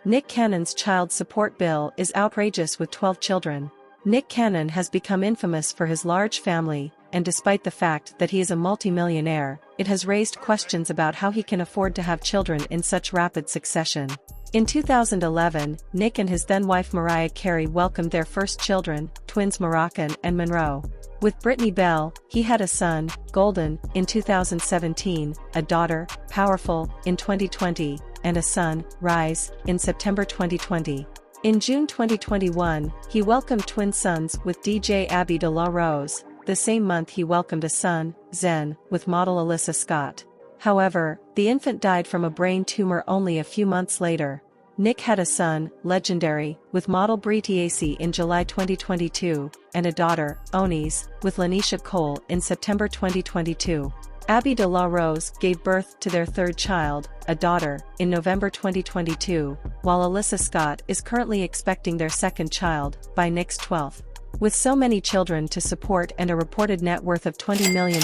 Nick Cannon's child support bill is outrageous with 12 children. Nick Cannon has become infamous for his large family, and despite the fact that he is a multimillionaire, it has raised questions about how he can afford to have children in such rapid succession. In 2011, Nick and his then-wife Mariah Carey welcomed their first children, twins Moroccan and Monroe. With Brittany Bell, he had a son, Golden, in 2017, a daughter, Powerful, in 2020, and a son, Rise, in September 2020. In June 2021, he welcomed twin sons with DJ Abby De La Rose. The same month he welcomed a son, Zen, with model Alyssa Scott. However, the infant died from a brain tumor only a few months later. Nick had a son, Legendary, with model Brie Tiesi in July 2022, and a daughter, Onis, with Lanisha Cole in September 2022. Abby De La Rose gave birth to their third child, a daughter, in November 2022, while Alyssa Scott is currently expecting their second child, by Nick's 12th. With so many children to support and a reported net worth of $20 million,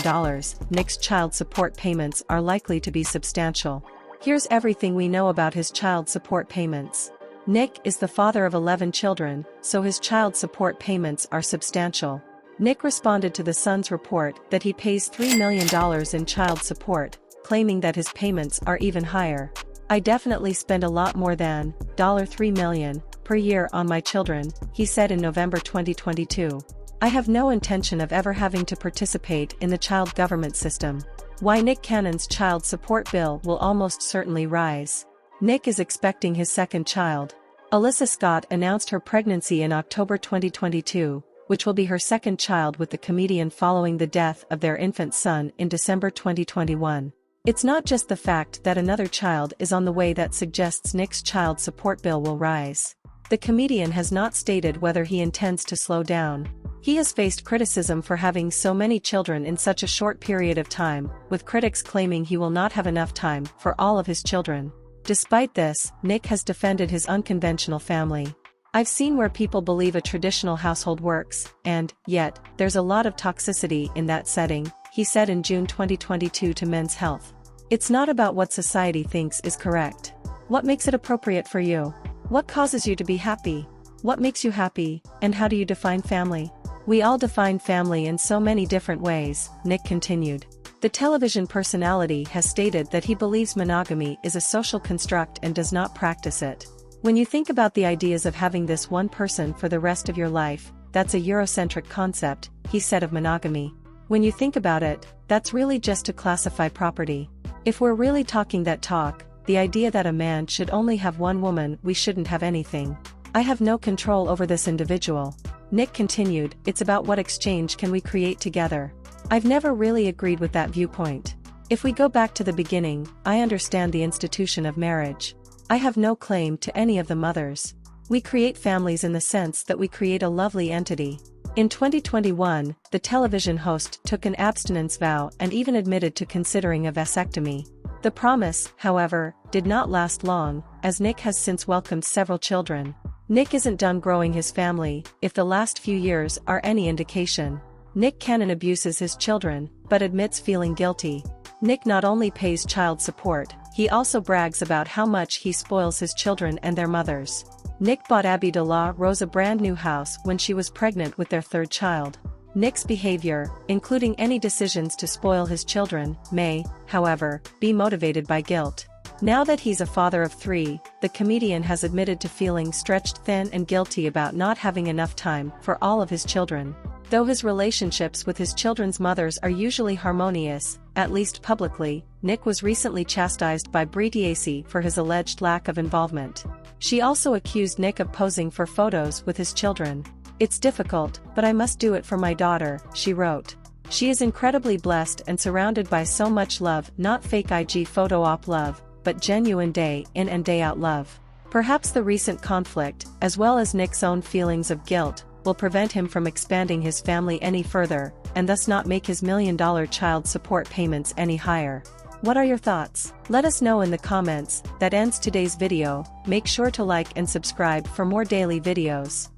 Nick's child support payments are likely to be substantial. Here's everything we know about his child support payments. Nick is the father of 11 children, so his child support payments are substantial. Nick responded to The Sun's report that he pays $3 million in child support, claiming that his payments are even higher. "I definitely spend a lot more than $3 million per year on my children," he said in November 2022. "I have no intention of ever having to participate in the child government system." Why Nick Cannon's child support bill will almost certainly rise. Nick is expecting his second child. Alyssa Scott announced her pregnancy in October 2022, which will be her second child with the comedian following the death of their infant son in December 2021. It's not just the fact that another child is on the way that suggests Nick's child support bill will rise. The comedian has not stated whether he intends to slow down. He has faced criticism for having so many children in such a short period of time, with critics claiming he will not have enough time for all of his children. Despite this, Nick has defended his unconventional family. "I've seen where people believe a traditional household works, and, yet, there's a lot of toxicity in that setting," he said in June 2022 to Men's Health. "It's not about what society thinks is correct. What makes it appropriate for you? What causes you to be happy? What makes you happy, and how do you define family? We all define family in so many different ways," Nick continued. The television personality has stated that he believes monogamy is a social construct and does not practice it. "When you think about the ideas of having this one person for the rest of your life, that's a Eurocentric concept," he said of monogamy. "When you think about it, that's really just to classify property. If we're really talking that talk, the idea that a man should only have one woman, we shouldn't have anything. I have no control over this individual." Nick continued, "It's about what exchange can we create together. I've never really agreed with that viewpoint. If we go back to the beginning, I understand the institution of marriage. I have no claim to any of the mothers. We create families in the sense that we create a lovely entity." In 2021, the television host took an abstinence vow and even admitted to considering a vasectomy. The promise, however, did not last long, as Nick has since welcomed several children. Nick isn't done growing his family, if the last few years are any indication. Nick Cannon abuses his children, but admits feeling guilty. Nick not only pays child support, he also brags about how much he spoils his children and their mothers. Nick bought Abby De La Rose a brand new house when she was pregnant with their third child. Nick's behavior, including any decisions to spoil his children, may, however, be motivated by guilt. Now that he's a father of 3, the comedian has admitted to feeling stretched thin and guilty about not having enough time for all of his children. Though his relationships with his children's mothers are usually harmonious, at least publicly, Nick was recently chastised by Brie Tiesi for his alleged lack of involvement. She also accused Nick of posing for photos with his children. "It's difficult, but I must do it for my daughter," she wrote. She is incredibly blessed and surrounded by so much love, not fake IG photo op love, but genuine day in and day out love. Perhaps the recent conflict, as well as Nick's own feelings of guilt, will prevent him from expanding his family any further, and thus not make his $1 million child support payments any higher. What are your thoughts? Let us know in the comments. That ends today's video. Make sure to like and subscribe for more daily videos.